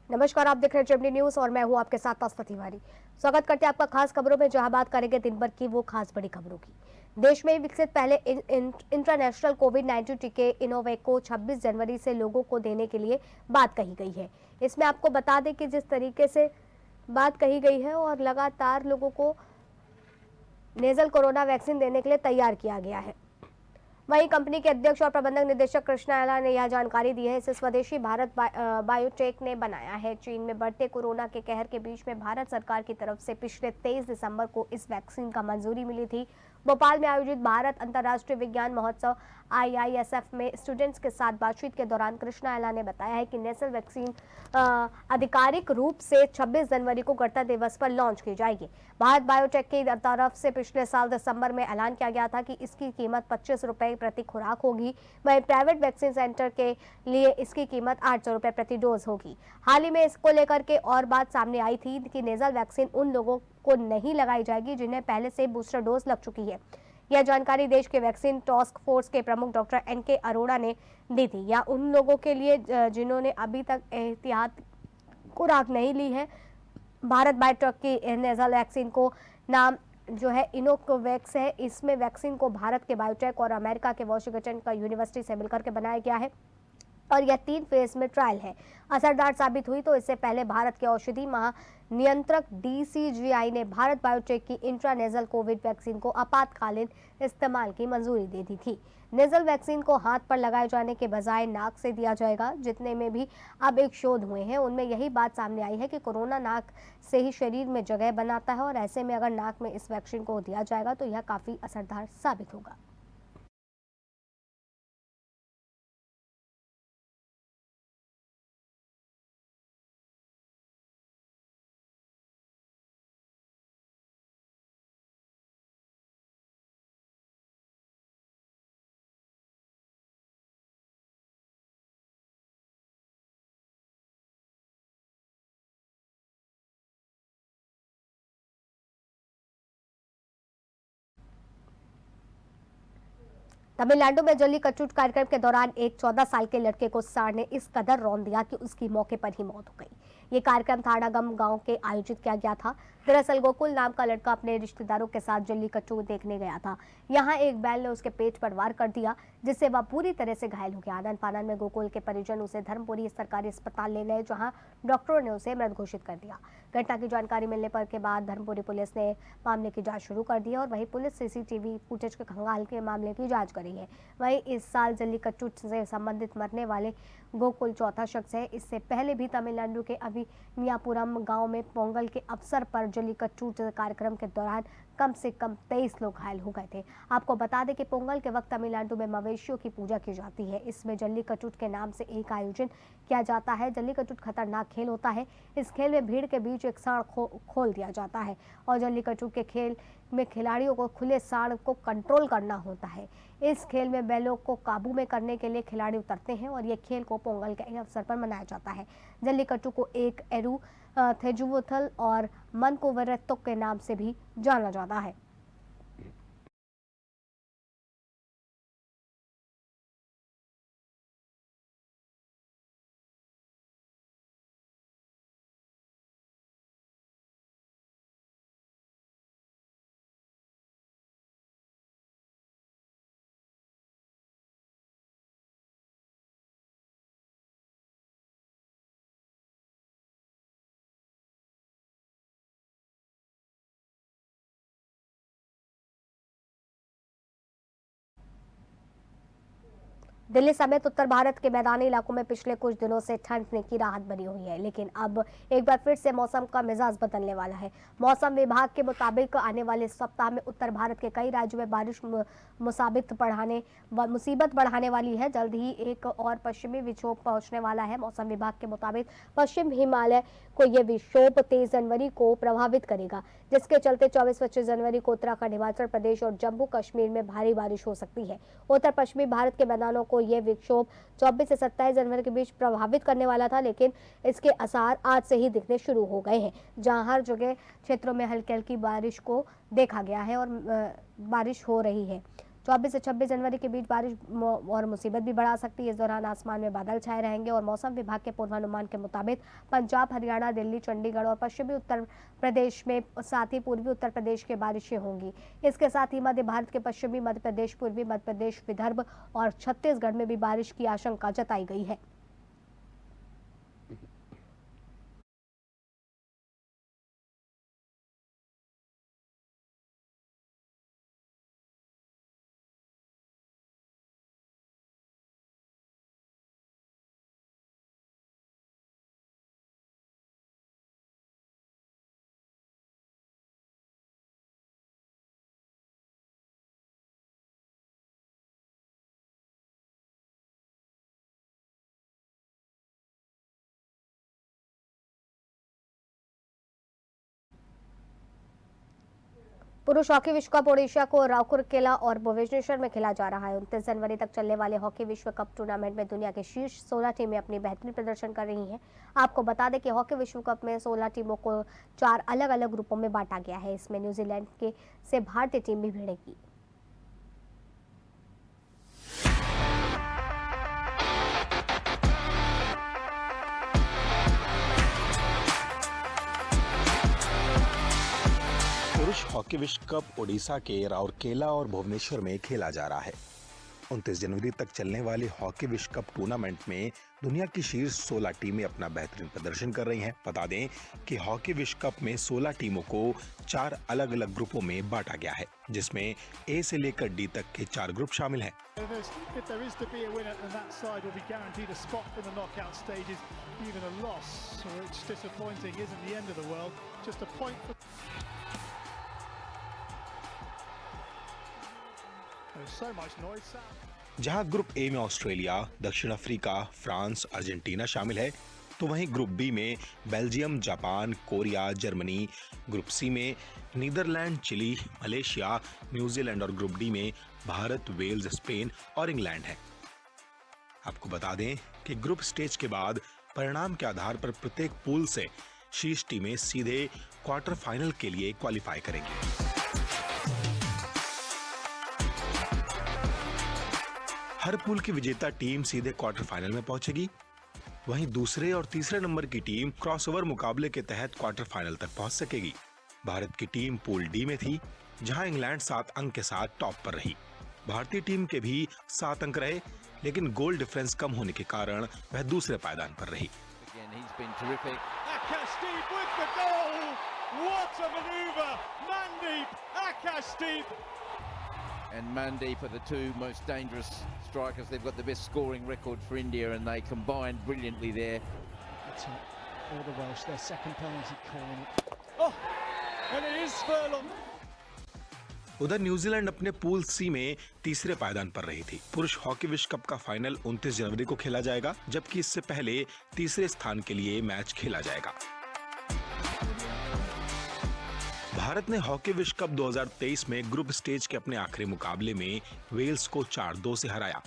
नमस्कार, आप देख रहे हैं जेमिनी न्यूज और मैं हूं आपके साथ आस्था तिवारी। स्वागत करते हैं आपका खास खबरों में, जहां बात करेंगे दिन भर की वो खास बड़ी खबरों की। देश में विकसित पहले इंटरनेशनल कोविड-19 टीके इनोवेक को 26 जनवरी से लोगों को देने के लिए बात कही गई है। इसमें आपको बता दें कि जिस तरीके से बात कही गई है और लगातार लोगों को नेजल कोरोना वैक्सीन देने के लिए तैयार किया गया है। वहीं कंपनी के अध्यक्ष और प्रबंधक निदेशक कृष्णा एला ने यह जानकारी दी है। इसे स्वदेशी भारत बायोटेक ने बनाया है। चीन में बढ़ते कोरोना के कहर के बीच में भारत सरकार की तरफ से पिछले 23 दिसंबर को इस वैक्सीन का मंजूरी मिली थी। भोपाल में आयोजित भारत अंतर्राष्ट्रीय विज्ञान महोत्सव IISF में स्टूडेंट्स के साथ बातचीत के दौरान कृष्णा एला ने बताया है कि नेसल वैक्सीन आधिकारिक रूप से 26 जनवरी को गणतंत्र दिवस पर लॉन्च की जाएगी। भारत बायोटेक की तरफ से पिछले साल दिसंबर में ऐलान किया गया था कि इसकी कीमत 25 रुपए प्रति खुराक होगी। वहीं प्राइवेट वैक्सीन सेंटर के लिए इसकी कीमत 800 रुपए प्रति डोज होगी। हाल ही में इसको लेकर के और बात सामने आई थी कि नेजल वैक्सीन उन लोगों को नहीं लगाई जाएगी जिन्हें पहले से बूस्टर डोज लग चुकी है। यह जानकारी देश के वैक्सीन टास्क फोर्स के प्रमुख डॉक्टर NK अरोड़ा ने दी थी, या उन लोगों के लिए जिन्होंने अभी तक एहतियात खुराक नहीं ली है। भारत बायोटेक की नेजल वैक्सीन को नाम जो है इनोवेक्स है। इसमें वैक्सीन को भारत के बायोटेक और अमेरिका के वॉशिंगटन का यूनिवर्सिटी से मिलकर के बनाया गया है और यह 3 फेज में ट्रायल है। असरदार साबित हुई तो इससे पहले भारत के औषधि महानियंत्रक DCGI ने भारत बायोटेक की इंट्रानेजल कोविड वैक्सीन को आपातकालीन इस्तेमाल की मंजूरी दे दी थी। नेजल वैक्सीन को हाथ पर लगाए जाने के बजाय नाक से दिया जाएगा। जितने में भी अब एक शोध हुए हैं उनमें यही बात सामने आई है कि कोरोना नाक से ही शरीर में जगह बनाता है और ऐसे में अगर नाक में इस वैक्सीन को दिया जाएगा तो यह काफी असरदार साबित होगा। तमिलनाडु में जल्लीकट्टू कार्यक्रम के दौरान एक 14 साल के लड़के को सांड ने इस कदर रौंद दिया कि उसकी मौके पर ही मौत हो गई। ये कार्यक्रम थानागम गांव के आयोजित किया गया था। दरअसल गोकुल नाम का लड़का अपने रिश्तेदारों के साथ जल्लीकट्टू देखने गया था। यहाँ एक बैल ने उसके पेट पर वार कर दिया, जिससे वह पूरी तरह से घायल हो गया। आनंद फानन में गोकुल के परिजन उसे धर्मपुरी सरकारी अस्पताल ले गए, जहाँ डॉक्टरों ने उसे मृत घोषित कर दिया। घटना की जानकारी मिलने पर के बाद धर्मपुरी पुलिस ने मामले की जांच शुरू कर दी और वहीं पुलिस CCTV फुटेज के खंगाल के मामले की जांच कर रही है। वहीं इस साल जल्लीकट्टू से संबंधित मरने वाले गोकुल चौथा शख्स है। इससे पहले भी तमिलनाडु के अविनियापुरम गांव में पोंगल के अवसर पर जल्लीकट्टू कार्यक्रम के दौरान कम से कम 23 लोग घायल हो गए थे। आपको बता दें कि पोंगल के वक्त तमिलनाडु में मवेशियों की पूजा की जाती है। इसमें जल्लीकट्टू के नाम से एक आयोजन किया जाता है। जल्लीकट्टू खतरनाक खेल होता है। इस खेल में भीड़ के बीच एक सांड खोल दिया जाता है और जल्लीकट्टू के खेल में खिलाड़ियों को खुले सांड को कंट्रोल करना होता है। इस खेल में बैलों को काबू में करने के लिए खिलाड़ी उतरते हैं और ये खेल को पोंगल के अवसर पर मनाया जाता है। जल्लीकट्टू को एक एरू थेजुवुथल और मनकोवरेत्तो के नाम से भी जाना जाता है। दिल्ली समेत उत्तर भारत के मैदानी इलाकों में पिछले कुछ दिनों से ठंड की राहत बनी हुई है, लेकिन अब एक बार फिर से मौसम का मिजाज बदलने वाला है। मौसम विभाग के मुताबिक आने वाले सप्ताह में उत्तर भारत के कई राज्यों में बारिश मुसीबत बढ़ाने वाली है। जल्द ही एक और पश्चिमी विक्षोभ पहुंचने वाला है। मौसम विभाग के मुताबिक पश्चिम हिमालय को यह विक्षोभ 23 जनवरी को प्रभावित करेगा, जिसके चलते 24-25 जनवरी को उत्तराखंड, हिमाचल प्रदेश और जम्मू कश्मीर में भारी बारिश हो सकती है। उत्तर पश्चिमी भारत के मैदानों को यह विक्षोभ 24 से 27 जनवरी के बीच प्रभावित करने वाला था, लेकिन इसके आसार आज से ही दिखने शुरू हो गए हैं, जहां हर जगह क्षेत्रों में हल्की हल्की बारिश को देखा गया है और बारिश हो रही है। 24 से 26 जनवरी के बीच बारिश और मुसीबत भी बढ़ा सकती है। इस दौरान आसमान में बादल छाए रहेंगे और मौसम विभाग के पूर्वानुमान के मुताबिक पंजाब, हरियाणा, दिल्ली, चंडीगढ़ और पश्चिमी उत्तर प्रदेश में साथ ही पूर्वी उत्तर प्रदेश के बारिशें होंगी। इसके साथ ही मध्य भारत के पश्चिमी मध्य प्रदेश, पूर्वी मध्य प्रदेश, विदर्भ और छत्तीसगढ़ में भी बारिश की आशंका जताई गई है। पुरुष हॉकी विश्व कप ओडिशा को राउरकेला और भुवनेश्वर में खेला जा रहा है। 29 जनवरी तक चलने वाले हॉकी विश्व कप टूर्नामेंट में दुनिया के शीर्ष 16 टीमें अपनी बेहतरीन प्रदर्शन कर रही हैं। आपको बता दें कि हॉकी विश्व कप में 16 टीमों को 4 अलग-अलग ग्रुपों में बांटा गया है। इसमें न्यूजीलैंड से भारतीय टीम भी भिड़ेगी। पुरुष हॉकी विश्व कप ओडिशा के राउरकेला और भुवनेश्वर में खेला जा रहा है। 29 जनवरी तक चलने वाले हॉकी विश्व कप टूर्नामेंट में दुनिया की शीर्ष 16 टीमें अपना बेहतरीन प्रदर्शन कर रही हैं। बता दें कि हॉकी विश्व कप में 16 टीमों को 4 अलग-अलग ग्रुपों में बांटा गया है, जिसमें ए से लेकर डी तक के 4 ग्रुप शामिल हैं। जहां ग्रुप ए में ऑस्ट्रेलिया, दक्षिण अफ्रीका, फ्रांस, अर्जेंटीना शामिल है, तो वहीं ग्रुप बी में Belgium, Japan, Korea, Germany, group C में नीदरलैंड, चिली, मलेशिया, न्यूजीलैंड और ग्रुप डी में भारत, वेल्स, स्पेन और इंग्लैंड है। आपको बता दें कि ग्रुप स्टेज के बाद परिणाम के आधार पर प्रत्येक पूल से शीर्ष टीमें सीधे क्वार्टर फाइनल के लिए क्वालिफाई करेंगी। हर पूल की विजेता टीम सीधे क्वार्टर फाइनल में पहुंचेगी। वहीं दूसरे और तीसरे नंबर की टीम क्रॉसओवर मुकाबले के तहत क्वार्टर फाइनल तक पहुंच सकेगी। भारत की टीम पूल डी में थी, जहां इंग्लैंड 7 अंक के साथ टॉप पर रही। भारतीय टीम के भी 7 अंक रहे, लेकिन गोल डिफरेंस कम होने के कारण वह दूसरे पायदान पर रही। And Mandeep are the two most dangerous strikers. They've got the best scoring record for India, and they combined brilliantly there. All the Welsh, their second penalty corner. Oh, and it is Furlong. उधर New Zealand अपने pool C में तीसरे पायदान पर रही थी। पुरुष hockey विश्व कप का फाइनल 29 जनवरी को खेला जाएगा, जबकि इससे पहले तीसरे स्थान के लिए मैच खेला जाएगा। भारत ने हॉकी विश्व कप 2023 में ग्रुप स्टेज के अपने आखिरी मुकाबले में वेल्स को 4-2 से हराया।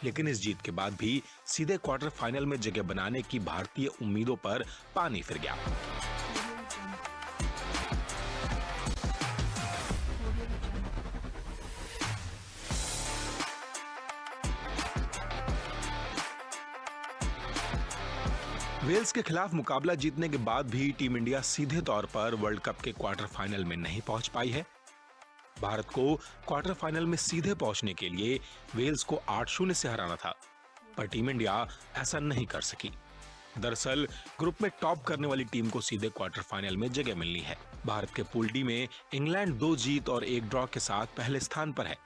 लेकिन इस जीत के बाद भी सीधे क्वार्टर फाइनल में जगह बनाने की भारतीय उम्मीदों पर पानी फिर गया। वेल्स के खिलाफ मुकाबला जीतने के बाद भी टीम इंडिया सीधे तौर पर वर्ल्ड कप के क्वार्टर फाइनल में नहीं पहुंच पाई है। भारत को क्वार्टर फाइनल में सीधे पहुंचने के लिए वेल्स को 8-0 से हराना था, पर टीम इंडिया ऐसा नहीं कर सकी। दरअसल ग्रुप में टॉप करने वाली टीम को सीधे क्वार्टर फाइनल में जगह मिलनी है। भारत के पूल डी में इंग्लैंड 2 जीत और 1 ड्रॉ के साथ पहले स्थान पर है।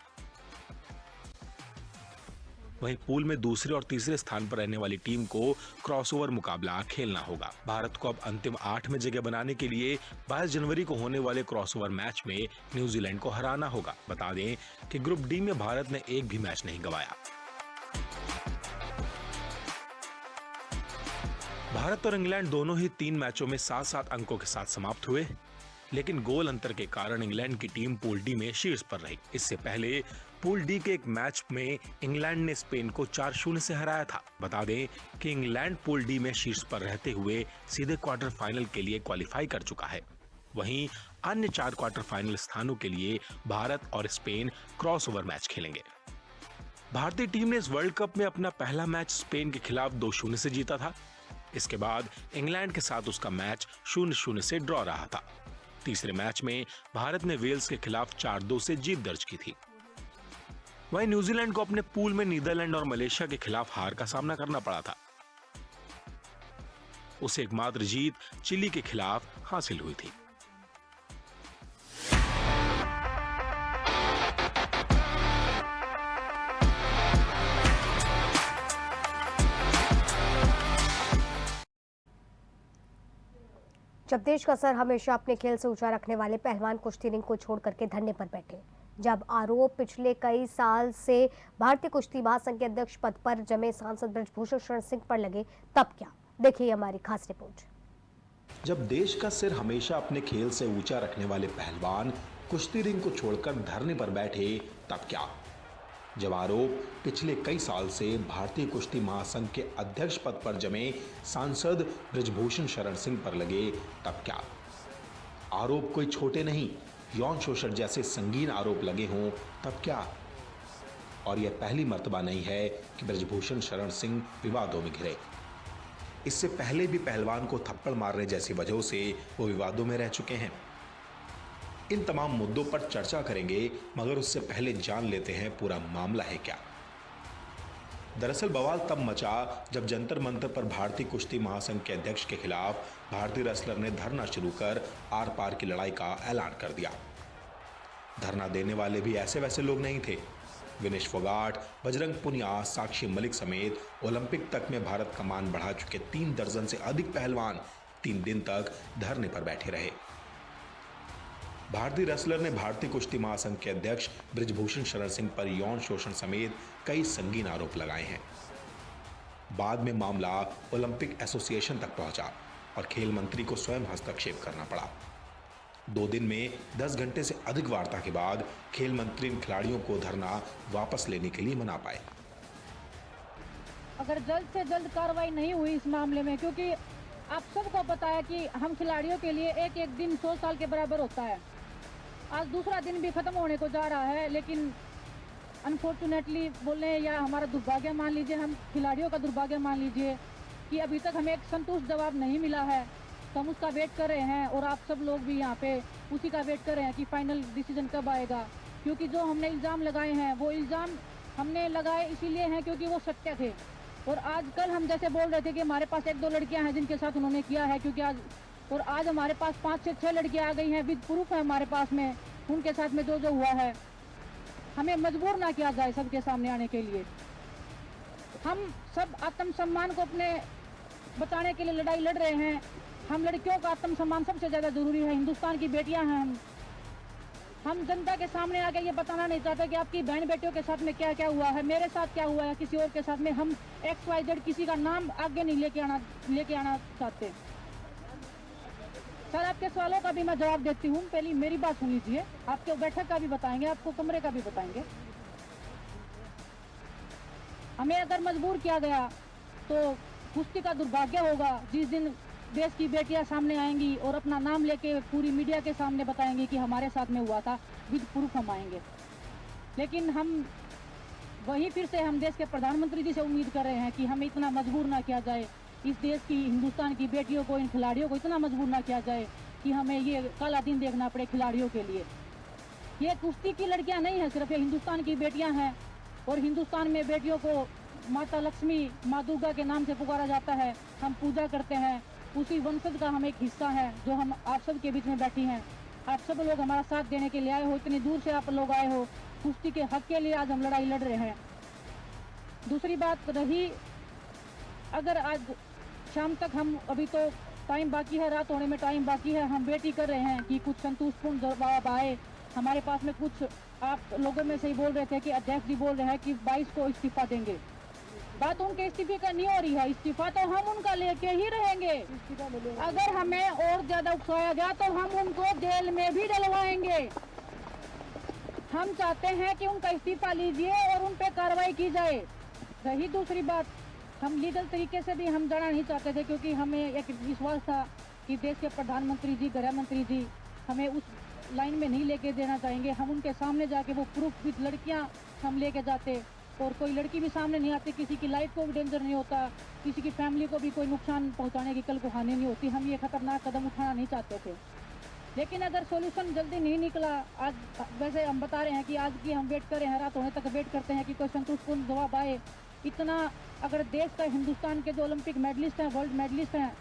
वहीं पूल में दूसरे और तीसरे स्थान पर रहने वाली टीम को क्रॉसओवर मुकाबला खेलना होगा। भारत को अब अंतिम 8 में जगह बनाने के लिए 22 जनवरी को होने वाले क्रॉसओवर मैच में न्यूजीलैंड को हराना होगा। बता दें कि ग्रुप डी में भारत ने एक भी मैच नहीं गंवाया। भारत और इंग्लैंड दोनों ही 3 मैचों में 7-7 अंकों के साथ समाप्त हुए, लेकिन गोल अंतर के कारण इंग्लैंड की टीम पूल डी में शीर्ष पर रही। इससे पहले पूल डी के एक मैच में इंग्लैंड ने स्पेन को 4-0 से हराया था। बता दें कि इंग्लैंड पूल डी में शीर्ष पर रहते हुए सीधे क्वार्टर फाइनल के लिए क्वालिफाई कर चुका है। वहीं अन्य 4 क्वार्टर फाइनल स्थानों के लिए भारत और स्पेन क्रॉसओवर मैच खेलेंगे। भारतीय टीम ने इस वर्ल्ड कप में अपना पहला मैच स्पेन के खिलाफ 2-0 से जीता था। इसके बाद इंग्लैंड के साथ उसका मैच 0-0 से ड्रॉ रहा था। तीसरे मैच में भारत ने वेल्स के खिलाफ 4-2 से जीत दर्ज की थी। वहीं न्यूजीलैंड को अपने पूल में नीदरलैंड और मलेशिया के खिलाफ हार का सामना करना पड़ा था। उसे एकमात्र जीत चिली के खिलाफ हासिल हुई थी। जब देश का सर हमेशा अपने खेल से ऊंचा रखने वाले पहलवान कुश्ती रिंग को छोड़ करके धरने पर बैठे, जब आरोप पिछले कई साल से भारतीय कुश्ती महासंघ के अध्यक्ष पद पर जमे सांसद ब्रजभूषण शरण सिंह पर लगे, तब क्या? देखिए हमारी खास रिपोर्ट। जब देश का सिर हमेशा अपने खेल से ऊंचा रखने वाले पहलवान कुश्ती रिंग को छोड़कर धरने पर बैठे, तब क्या? जब आरोप पिछले कई साल से भारतीय कुश्ती महासंघ के अध्यक्ष पद पर जमे सांसद ब्रजभूषण शरण सिंह पर लगे, तब क्या? आरोप कोई छोटे नहीं, यौन शोषण जैसे संगीन आरोप लगे हों, तब क्या? और यह पहली मर्तबा नहीं है कि ब्रजभूषण शरण सिंह विवादों में घिरे। इससे पहले भी पहलवान को थप्पड़ मारने जैसी वजहों से वो विवादों में रह चुके हैं। इन तमाम मुद्दों पर चर्चा करेंगे, मगर उससे पहले जान लेते हैं पूरा मामला है क्या। दरअसल बवाल तब मचा जब जंतर मंतर पर भारतीय कुश्ती महासंघ के अध्यक्ष के खिलाफ भारतीय रेसलर ने धरना शुरू कर आर पार की लड़ाई का ऐलान कर दिया। धरना देने वाले भी ऐसे वैसे लोग नहीं थे। विनेश फोगाट, बजरंग पुनिया, साक्षी मलिक समेत ओलंपिक तक में भारत का मान बढ़ा चुके 3 दर्जन से अधिक पहलवान 3 दिन तक धरने पर बैठे रहे। भारतीय रेसलर ने भारतीय कुश्ती महासंघ के अध्यक्ष ब्रजभूषण शरण सिंह पर यौन शोषण समेत कई संगीन आरोप लगाए हैं। बाद में मामला ओलंपिक एसोसिएशन तक पहुंचा और खेल मंत्री को स्वयं हस्तक्षेप करना पड़ा। 2 दिन में 10 घंटे से अधिक वार्ता के बाद खेल मंत्री इन खिलाड़ियों को धरना वापस लेने के लिए मना पाए। अगर जल्द से जल्द कार्रवाई नहीं हुई इस मामले में, क्योंकि आप सबको पता है कि हम खिलाड़ियों के लिए एक एक दिन 100 साल के बराबर होता है। आज दूसरा दिन भी खत्म होने को जा रहा है, लेकिन अनफॉर्चुनेटली बोले या हमारा दुर्भाग्य मान लीजिए, हम खिलाड़ियों का दुर्भाग्य मान लीजिए कि अभी तक हमें एक संतुष्ट जवाब नहीं मिला है। तो हम उसका वेट कर रहे हैं और आप सब लोग भी यहाँ पे उसी का वेट कर रहे हैं कि फाइनल डिसीजन कब आएगा। क्योंकि जो हमने इल्ज़ाम लगाए हैं वो इल्ज़ाम हमने लगाए इसीलिए हैं क्योंकि वो सत्य थे। और आज कल हम जैसे बोल रहे थे कि हमारे पास 1-2 लड़कियां हैं जिनके साथ उन्होंने किया है, क्योंकि आज हमारे पास 5 से 6 लड़कियां आ गई हैं, विद प्रूफ है हमारे पास में उनके साथ में जो हुआ है। हमें मजबूर ना किया जाए सबके सामने आने के लिए। हम सब आत्मसम्मान को अपने बचाने के लिए लड़ाई लड़ रहे हैं। हम लड़कियों का आत्मसम्मान सबसे ज़्यादा ज़रूरी है। हिंदुस्तान की बेटियां हैं हम जनता के सामने आके ये बताना नहीं चाहते कि आपकी बहन बेटियों के साथ में क्या क्या हुआ है, मेरे साथ क्या हुआ है, किसी और के साथ में। हम XYZ किसी का नाम आगे नहीं लेके आना चाहते। सर, आपके सवालों का भी मैं जवाब देती हूँ। पहले मेरी बात सुन लीजिए। आपके बैठक का भी बताएंगे, आपको कमरे का भी बताएंगे। हमें अगर मजबूर किया गया तो कुश्ती का दुर्भाग्य होगा जिस दिन देश की बेटियां सामने आएंगी और अपना नाम लेके पूरी मीडिया के सामने बताएंगी कि हमारे साथ में हुआ था, विद प्रूफ हम आएंगे। लेकिन हम वहीं फिर से हम देश के प्रधानमंत्री जी से उम्मीद कर रहे हैं कि हमें इतना मजबूर ना किया जाए, इस देश की हिंदुस्तान की बेटियों को, इन खिलाड़ियों को इतना मजबूर ना किया जाए कि हमें ये काला दिन देखना पड़े खिलाड़ियों के लिए। ये कुश्ती की लड़कियां नहीं है, सिर्फ ये हिंदुस्तान की बेटियां हैं। और हिंदुस्तान में बेटियों को माता लक्ष्मी, माँ दुर्गा के नाम से पुकारा जाता है। हम पूजा करते हैं, उसी वंशज का हम एक हिस्सा है जो हम आप सब के बीच में बैठी हैं। आप सब लोग हमारा साथ देने के लिए आए हो, इतनी दूर से आप लोग आए हो। कुश्ती के हक के लिए आज हम लड़ाई लड़ रहे हैं। दूसरी बात रही, अगर आज शाम तक हम, अभी तो टाइम बाकी है, रात होने में टाइम बाकी है, हम वेट ही कर रहे हैं कि कुछ संतुष्टपूर्ण जवाब आए हमारे पास में। कुछ आप लोगों में से ही बोल रहे थे कि अध्यक्ष जी बोल रहे हैं कि 22 को इस्तीफा देंगे। बात उनके इस्तीफे का नहीं हो रही है, इस्तीफा तो हम उनका लेके ही रहेंगे। अगर हमें और ज्यादा उकसाया गया तो हम उनको जेल में भी डलवाएंगे। हम चाहते हैं कि उनका इस्तीफा लीजिए और उन पे कार्रवाई की जाए। रही दूसरी बात, हम लीगल तरीके से भी हम जाना नहीं चाहते थे, क्योंकि हमें एक विश्वास था कि देश के प्रधानमंत्री जी, गृह मंत्री जी हमें उस लाइन में नहीं लेके देना चाहेंगे। हम उनके सामने जाके वो प्रूफ विद लड़कियां हम लेके जाते, और कोई लड़की भी सामने नहीं आती, किसी की लाइफ को भी डेंजर नहीं होता, किसी की फैमिली को भी कोई नुकसान पहुंचाने की कल को हानि नहीं होती। हम ये खतरनाक कदम उठाना नहीं चाहते थे, लेकिन अगर सॉल्यूशन जल्दी नहीं निकला, आज वैसे हम बता रहे हैं कि आज की हम वेट कर रहे हैं, रात होने तक वेट करते हैं कि कोई संतुष्टपूर्ण जवाब आए। इतना अगर देश का, हिंदुस्तान के जो ओलंपिक मेडलिस्ट हैं, वर्ल्ड मेडलिस्ट हैं,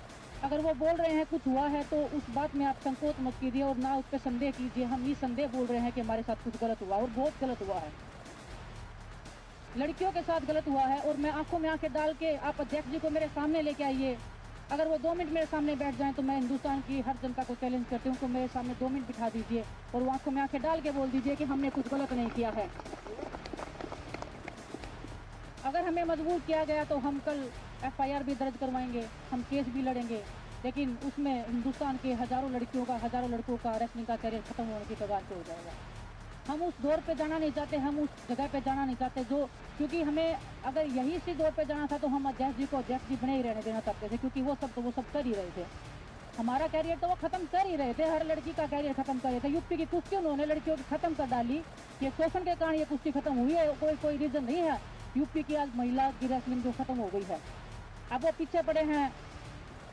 अगर वो बोल रहे हैं कुछ हुआ है, तो उस बात में आप संकोच मत कीजिए और ना उस पर संदेह कीजिए। हम निसंदेह बोल रहे हैं कि हमारे साथ कुछ गलत हुआ और बहुत गलत हुआ है, लड़कियों के साथ गलत हुआ है। और मैं आंखों में आंखें डाल के, आप अध्यक्ष जी को मेरे सामने लेके आइए, अगर वो 2 मिनट मेरे सामने बैठ जाएं तो मैं हिंदुस्तान की हर जनता को चैलेंज करती हूँ, उनको मेरे सामने 2 मिनट बिठा दीजिए और वो आंखों में आंखें डाल के बोल दीजिए कि हमने कुछ गलत नहीं किया है। अगर हमें मजबूर किया गया तो हम कल FIR भी दर्ज करवाएंगे, हम केस भी लड़ेंगे, लेकिन उसमें हिंदुस्तान के हज़ारों लड़कों का रेसलिंग का करियर खत्म होने की कगार पे हो जाएगा। हम उस दौर पे जाना नहीं चाहते, हम उस जगह पे जाना नहीं चाहते जो, क्योंकि हमें अगर यही इसी दौर पे जाना था तो हम अध्यक्ष जी को अध्यक्ष जी बने ही रहने देना चाहते थे, क्योंकि वो सब कर ही रहे थे। हमारा कैरियर तो वो खत्म कर ही रहे थे, हर लड़की का कैरियर खत्म कर रहे थे। यूपी की कुश्ती उन्होंने लड़कियों की खत्म कर डाली, ये शोषण के कारण ये कुश्ती खत्म हुई है, कोई रीजन नहीं है। यूपी की आज महिला की रेसलिंग जो खत्म हो गई है, अब वो पीछे पड़े हैं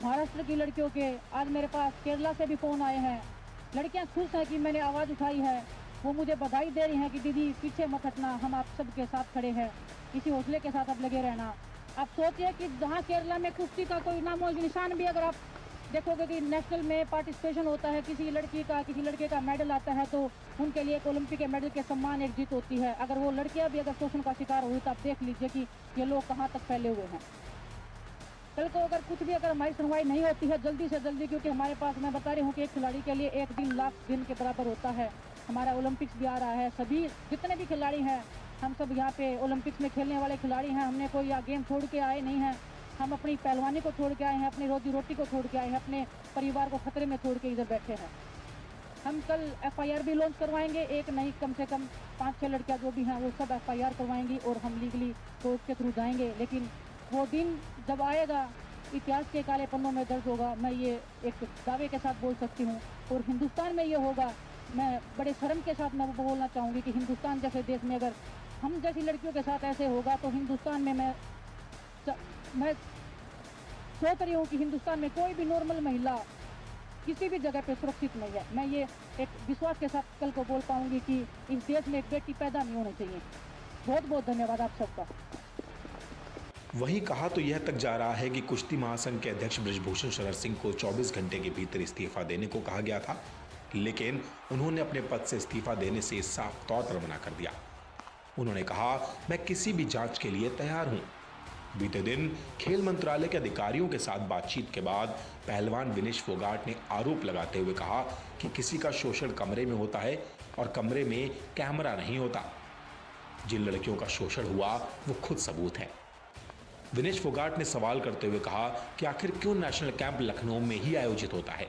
महाराष्ट्र की लड़कियों के। आज मेरे पास केरला से भी फ़ोन आए हैं, लड़कियां खुश हैं कि मैंने आवाज़ उठाई है, वो मुझे बधाई दे रही हैं कि दीदी पीछे मत हटना, हम आप सबके साथ खड़े हैं, इसी हौसले के साथ आप लगे रहना। आप सोचिए कि जहाँ केरला में कुश्ती का कोई नामो निशान भी, अगर आप देखोगे कि नेशनल में पार्टिसिपेशन होता है, किसी लड़की का किसी लड़के का मेडल आता है तो उनके लिए एक ओलंपिक के मेडल के सम्मान एक जीत होती है। अगर वो लड़कियाँ भी अगर शोषण का शिकार हुई तो आप देख लीजिए कि ये लोग कहाँ तक फैले हुए हैं। कल को अगर कुछ भी, अगर हमारी सुनवाई नहीं होती है जल्दी से जल्दी, क्योंकि हमारे पास, मैं बता रही हूँ कि एक खिलाड़ी के लिए 1 दिन लाख दिन के बराबर होता है। हमारा ओलंपिक्स भी आ रहा है, सभी जितने भी खिलाड़ी हैं, हम सब यहाँ पे ओलंपिक्स में खेलने वाले खिलाड़ी हैं। हमने कोई यहाँ गेम छोड़ के आए नहीं हैं, हम अपनी पहलवानी को छोड़ के आए हैं, अपनी रोजी रोटी को छोड़ के आए हैं, अपने परिवार को खतरे में छोड़ के इधर बैठे हैं। हम कल FIR भी लॉन्च करवाएंगे, एक नहीं कम से कम 5-6 लड़कियाँ जो भी हैं वो सब FIR करवाएंगी और हम लीगली कोर्ट के थ्रू जाएंगे। लेकिन वो दिन जब आएगा, इतिहास के काले पन्नों में दर्ज होगा, मैं ये एक दावे के साथ बोल सकती हूँ। और हिंदुस्तान में ये होगा, मैं बड़े शर्म के साथ मैं वो बोलना चाहूँगी कि हिंदुस्तान जैसे देश में अगर हम जैसी लड़कियों के साथ ऐसे होगा तो हिंदुस्तान में मैं सोच रही हूँ कि हिंदुस्तान में कोई भी नॉर्मल महिला किसी भी जगह पे सुरक्षित नहीं है। मैं ये एक विश्वास के साथ कल को बोल पाऊँगी कि इस देश में एक बेटी पैदा नहीं होनी चाहिए। बहुत बहुत धन्यवाद आप सबका। वहीं कहा तो यह तक जा रहा है कि कुश्ती महासंघ के अध्यक्ष बृजभूषण शरण सिंह को 24 घंटे के भीतर इस्तीफा देने को कहा गया था, लेकिन उन्होंने अपने पद से इस्तीफा देने से साफ तौर पर मना कर दिया। उन्होंने कहा, मैं किसी भी जांच के लिए तैयार हूं। बीते दिन खेल मंत्रालय के अधिकारियों के साथ बातचीत के बाद पहलवान विनेश फोगाट ने आरोप लगाते हुए कहा कि किसी का शोषण कमरे में होता है और कमरे में कैमरा नहीं होता। जिन लड़कियों का शोषण हुआ वो खुद सबूत है। विनेश फोगाट ने सवाल करते हुए कहा कि आखिर क्यों नेशनल कैंप लखनऊ में ही आयोजित होता है।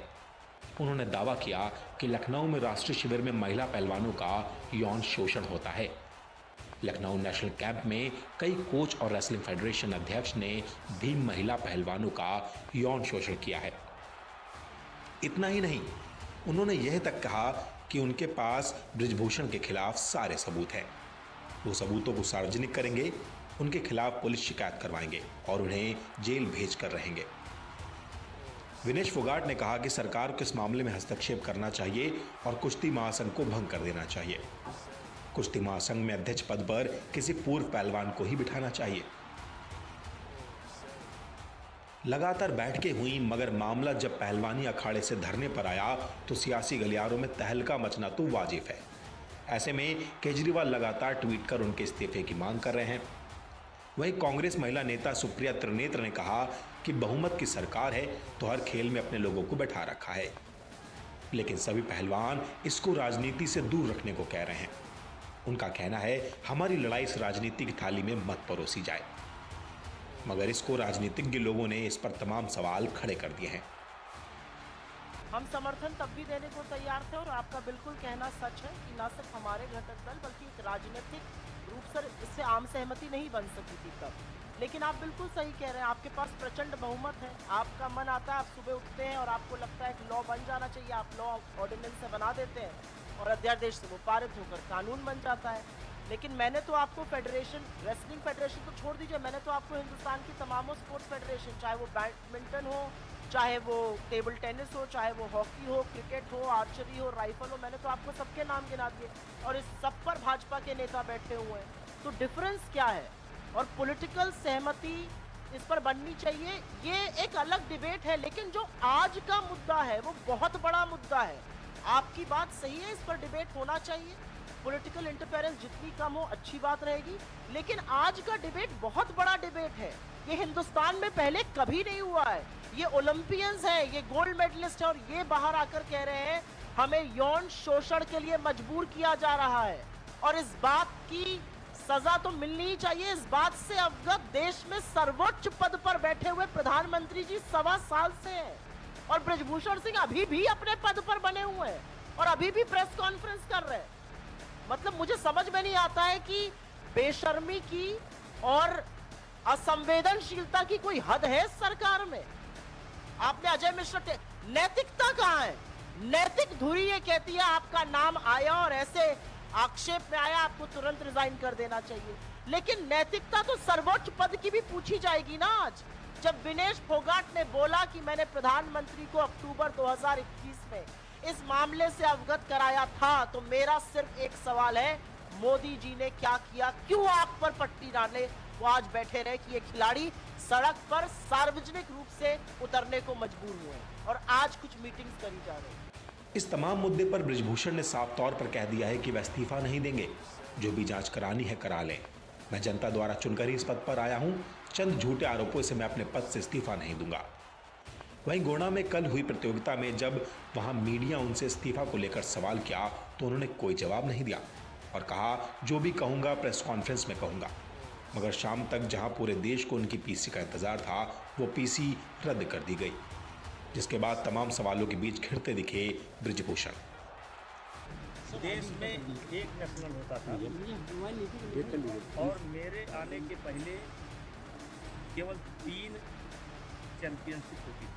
उन्होंने दावा किया कि लखनऊ में राष्ट्रीय शिविर में महिला पहलवानों का यौन शोषण होता है। लखनऊ नेशनल कैंप में कई कोच और रेसलिंग फेडरेशन अध्यक्ष ने भी महिला पहलवानों का यौन शोषण किया है। इतना ही नहीं, उन्होंने यह तक कहा कि उनके पास बृजभूषण के खिलाफ सारे सबूत हैं। वो सबूतों को सार्वजनिक करेंगे, उनके खिलाफ पुलिस शिकायत करवाएंगे और उन्हें जेल भेज कर रहेंगे। विनेश फोगाट ने कहा कि सरकार को इस मामले में हस्तक्षेप करना चाहिए और कुश्ती महासंघ को भंग कर देना चाहिए। कुश्ती महासंघ में अध्यक्ष पद पर किसी पूर्व पहलवान को ही बिठाना चाहिए। लगातार बैठकें हुई, मगर मामला जब पहलवानी अखाड़े से धरने पर आया तो सियासी गलियारों में तहलका मचना तो वाजिब है। ऐसे में केजरीवाल लगातार ट्वीट कर उनके इस्तीफे की मांग कर रहे हैं। वहीं कांग्रेस महिला नेता सुप्रिया त्रिनेत्र ने कहा कि बहुमत की सरकार है तो हर खेल में अपने लोगों को बैठा रखा है, लेकिन सभी पहलवान इसको राजनीति से दूर रखने को कह रहे हैं। उनका कहना है, हमारी लड़ाई इस राजनीति की थाली में मत परोसी जाए, मगर इसको राजनीतिज्ञ लोगों ने इस पर तमाम सवाल खड़े कर दिए हैं। हम समर्थन तब भी देने को तैयार थे और आपका बिल्कुल कहना सच है कि न सिर्फ हमारे घटक दल बल्कि एक राजनीतिक रूप से इससे आम सहमति नहीं बन सकी थी तब। लेकिन आप बिल्कुल सही कह रहे हैं, आपके पास प्रचंड बहुमत है, आपका मन आता है, आप सुबह उठते हैं और आपको लगता है कि लॉ बन जाना चाहिए, आप लॉ ऑर्डिनेंस से बना देते हैं और अध्यादेश से वो पारित होकर कानून बन जाता है। लेकिन मैंने तो आपको फेडरेशन, रेसलिंग फेडरेशन तो छोड़ दीजिए, मैंने तो आपको हिंदुस्तान की तमामों स्पोर्ट्स फेडरेशन, चाहे वो बैडमिंटन हो, चाहे वो टेबल टेनिस हो, चाहे वो हॉकी हो, क्रिकेट हो, आर्चरी हो, राइफल हो, मैंने तो आपको सबके नाम गिना दिए और इस सब पर भाजपा के नेता बैठे हुए हैं। तो डिफरेंस क्या है? और पॉलिटिकल सहमति इस पर बननी चाहिए, ये एक अलग डिबेट है। लेकिन जो आज का मुद्दा है वो बहुत बड़ा मुद्दा है। आपकी बात सही है, इस पर डिबेट होना चाहिए। पॉलिटिकल इंटरफेरेंस जितनी कम हो अच्छी बात रहेगी। लेकिन आज का डिबेट बहुत बड़ा डिबेट है, ये हिंदुस्तान में पहले कभी नहीं हुआ है। ये ओलंपियंस हैं, ये गोल्ड मेडलिस्ट है और ये बाहर आकर कह रहे हैं हमें यौन शोषण के लिए मजबूर किया जा रहा है और इस बात की सजा तो मिलनी ही चाहिए। इस बात से अवगत देश में सर्वोच्च पद पर बैठे हुए प्रधानमंत्री जी 1.25 साल से हैं और ब्रजभूषण सिंह अभी भी अपने पद पर बने हुए हैं और अभी भी प्रेस कॉन्फ्रेंस कर रहे हैं। मतलब मुझे समझ में नहीं आता है कि बेशर्मी की और असंवेदनशीलता की कोई हद है सरकार में। आपने अजय मिश्रा, नैतिकता कहां है? नैतिक धुरी ये कहती है आपका नाम आया और ऐसे आक्षेप में आया, आपको तुरंत रिजाइन कर देना चाहिए। लेकिन नैतिकता तो सर्वोच्च पद की भी पूछी जाएगी ना। आज जब विनेश फोगाट ने बोला कि मैंने प्रधानमंत्री को अक्टूबर 2021 में इस मामले से अवगत कराया था, तो मेरा सिर्फ एक सवाल है, मोदी जी ने क्या किया? क्यों आंख पर पट्टी डाले वो आज बैठे रहे कि ये खिलाड़ी सड़क पर सार्वजनिक रूप से उतरने को मजबूर हुए और आज कुछ मीटिंग्स करी जा रही है। इस तमाम मुद्दे पर बृजभूषण ने साफ तौर पर कह दिया है कि वह इस्तीफा नहीं देंगे, जो भी जांच करानी है करा लें। मैं जनता द्वारा चुनकर ही इस पद पर आया हूं, चंद झूठे आरोपों से मैं अपने पद से इस्तीफा नहीं दूंगा। वहीं गोंडा में कल हुई प्रतियोगिता में जब वहां मीडिया उनसे इस्तीफा को लेकर सवाल किया तो उन्होंने कोई जवाब नहीं दिया और कहा जो भी कहूंगा प्रेस कॉन्फ्रेंस में कहूंगा। मगर शाम तक जहां पूरे देश को उनकी पीसी का इंतजार था, वो पीसी रद्द कर दी गई, जिसके बाद तमाम सवालों के बीच घिरते दिखे बृजभूषण। देश में एक नेशनल होता था और मेरे आने के पहले केवल 3 चैंपियनशिप होती थी।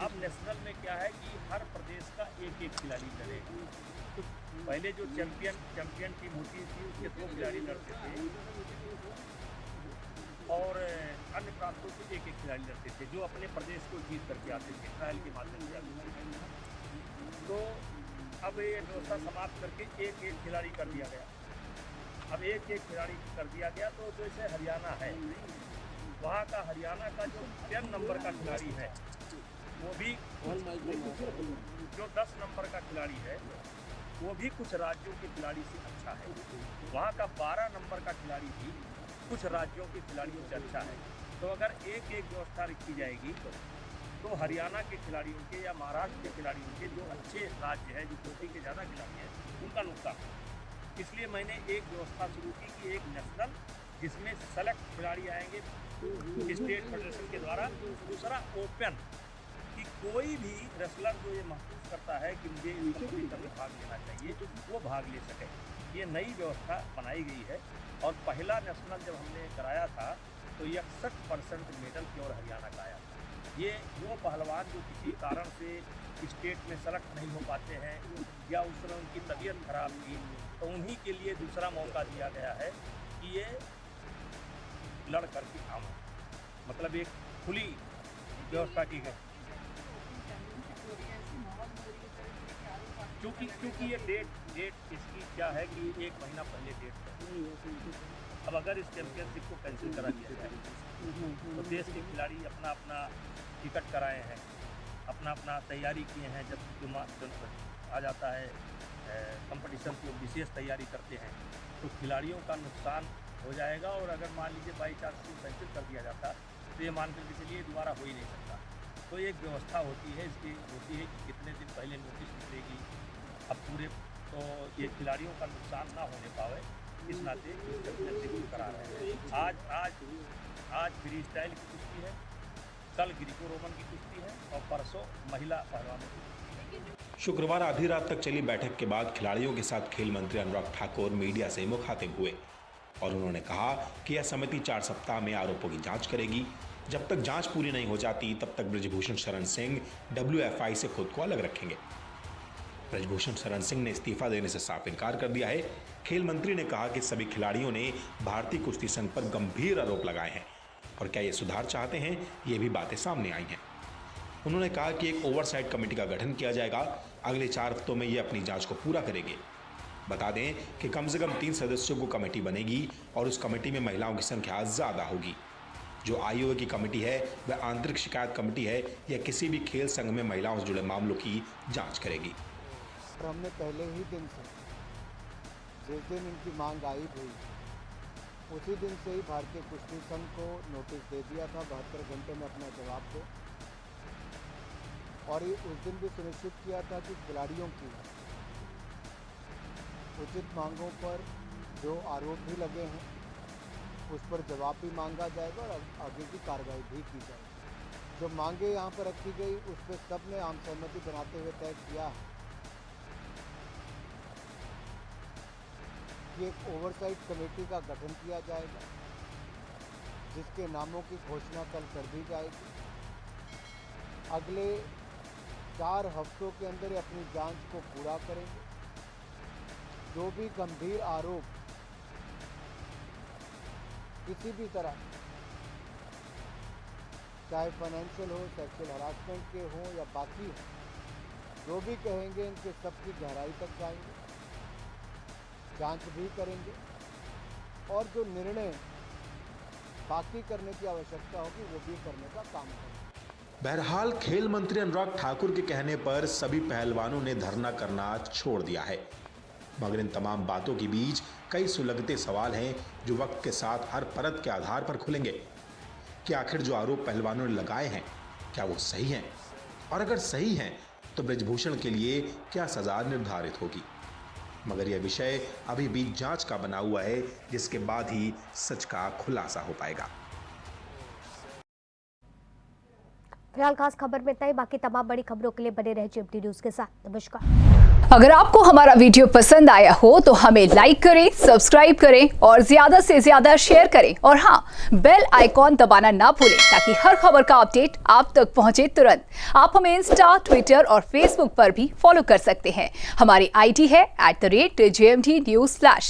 अब नेशनल में क्या है कि हर प्रदेश का एक एक खिलाड़ी लड़ेगा। तो पहले जो चैंपियन टीम होती थी उसके 2 खिलाड़ी लड़ते थे और अन्य प्रांतों से एक एक खिलाड़ी लड़ते थे जो अपने प्रदेश को जीत करके आते थे, ट्रायल के माध्यम से आते थे। तो अब ये व्यवस्था समाप्त करके एक एक खिलाड़ी कर दिया गया। अब एक एक खिलाड़ी कर दिया गया तो जैसे हरियाणा है, वहाँ का हरियाणा का जो 10 नंबर का खिलाड़ी है वो भी, जो 10 नंबर का खिलाड़ी है वो भी कुछ राज्यों के खिलाड़ी से अच्छा है। वहाँ का 12 नंबर का खिलाड़ी भी कुछ राज्यों के खिलाड़ियों से अच्छा है। तो अगर एक एक व्यवस्था रखी जाएगी तो हरियाणा के खिलाड़ियों के या महाराष्ट्र के खिलाड़ियों के जो अच्छे राज्य हैं, जो चोटी के ज़्यादा खिलाड़ी हैं, उनका नुकसान। इसलिए मैंने एक व्यवस्था शुरू की कि एक नेशनल जिसमें सेलेक्ट खिलाड़ी आएंगे स्टेट फेडरेशन के द्वारा, दूसरा ओपन कि कोई भी रेसलर जो ये महसूस करता है कि मुझे इस कॉम्पिटिशन में भाग लेना चाहिए वो भाग ले सके। ये नई व्यवस्था बनाई गई है और पहला नेशनल जब हमने कराया था तो 61% मेडल केवल हरियाणा का आया था। ये वो पहलवान जो किसी कारण से स्टेट में सेलेक्ट नहीं हो पाते हैं या उस समय उनकी तबीयत खराब थी, तो उन्हीं के लिए दूसरा मौका दिया गया है कि ये लड़ करके आम, मतलब एक खुली व्यवस्था की गई। क्योंकि ये डेट इसकी क्या है कि 1 महीना पहले डेट है। अब अगर इस चैंपियनशिप को कैंसिल करा दिया जाए तो देश के खिलाड़ी अपना अपना टिकट कराए हैं, अपना अपना तैयारी किए हैं। जब आ जाता है कंपटीशन को विशेष तैयारी करते हैं तो खिलाड़ियों का नुकसान हो जाएगा। और अगर मान लीजिए बाई चांस को कैंसिल कर दिया जाता तो ये मान कर चलिए दोबारा हो ही नहीं सकता। तो एक व्यवस्था होती है, इसकी होती है कि कितने दिन पहले नोटिस निकलेगी। अब पूरे तो ये खिलाड़ियों का नुकसान ना होने पावे इस नाते इस चैंपियनशिप करा रहे हैं। आज फ्री स्टाइल की कुश्ती है, कल ग्रीको रोमन की कुश्ती है और परसों महिला पहलवानों की कुश्ती है। शुक्रवार आधी रात तक चली बैठक के बाद खिलाड़ियों के साथ खेल मंत्री अनुराग ठाकुर मीडिया से मुखातिब हुए और उन्होंने कहा कि यह समिति 4 सप्ताह में आरोपों की जांच करेगी। जब तक जांच पूरी नहीं हो जाती तब तक बृजभूषण शरण सिंह WFI से खुद को अलग रखेंगे। बृजभूषण शरण सिंह ने इस्तीफा देने से साफ इनकार कर दिया है। खेल मंत्री ने कहा कि सभी खिलाड़ियों ने भारतीय कुश्ती संघ पर गंभीर आरोप लगाए हैं और क्या ये सुधार चाहते हैं, ये भी बातें सामने आई हैं। उन्होंने कहा कि एक ओवरसाइट कमेटी का गठन किया जाएगा। अगले 4 हफ्तों में ये अपनी जांच को पूरा करेगी। बता दें कि कम से कम 3 सदस्यों को कमेटी बनेगी और उस कमेटी में महिलाओं की संख्या ज़्यादा होगी। जो IOA की कमेटी है वह आंतरिक शिकायत कमेटी है या किसी भी खेल संघ में महिलाओं से जुड़े मामलों की जांच करेगी। हमने पहले ही दिन से जिस दिन इनकी मांग आई हुई उसी दिन से ही भारतीय कुश्ती संघ को नोटिस दे दिया था 72 घंटे में अपना जवाब दो, और उस दिन भी सुनिश्चित किया था कि खिलाड़ियों की उचित मांगों पर जो आरोप भी लगे हैं उस पर जवाब भी मांगा जाएगा और आगे की कार्रवाई भी की जाएगी। जो मांगे यहाँ पर रखी गई उस पर सब ने आम सहमति बनाते हुए तय किया है कि एक ओवरसाइट कमेटी का गठन किया जाएगा जिसके नामों की घोषणा कल कर दी जाएगी। अगले 4 हफ्तों के अंदर अपनी जांच को पूरा करेंगे। जो भी गंभीर आरोप किसी भी तरह चाहे फाइनेंशियल हो, सेक्सुअल हरासमेंट के हो या बाकी हो, जो भी कहेंगे इनके सबकी गहराई तक जाएंगे, जांच भी करेंगे और जो निर्णय बाकी करने की आवश्यकता होगी वो भी करने का काम करेंगे। बहरहाल खेल मंत्री अनुराग ठाकुर के कहने पर सभी पहलवानों ने धरना करना छोड़ दिया है, मगर इन तमाम बातों के बीच कई सुलगते सवाल हैं जो वक्त के साथ हर परत के आधार पर खुलेंगे कि आखिर जो आरोप पहलवानों ने लगाए हैं क्या वो सही हैं, और अगर सही हैं तो बृजभूषण के लिए क्या सजा निर्धारित होगी। मगर यह विषय अभी भी जांच का बना हुआ है, जिसके बाद ही सच का खुलासा हो पाएगा। फिलहाल खास खबर में इतना ही। बाकी तमाम बड़ी खबरों के लिए बने रहे GMT न्यूज के साथ। नमस्कार। अगर आपको हमारा वीडियो पसंद आया हो तो हमें लाइक करें, सब्सक्राइब करें और ज्यादा से ज्यादा शेयर करें, और हाँ, बेल आइकॉन दबाना ना भूलें ताकि हर खबर का अपडेट आप तक पहुंचे तुरंत। आप हमें इंस्टा, ट्विटर और फेसबुक पर भी फॉलो कर सकते हैं। हमारी ID है @GMT News Flash।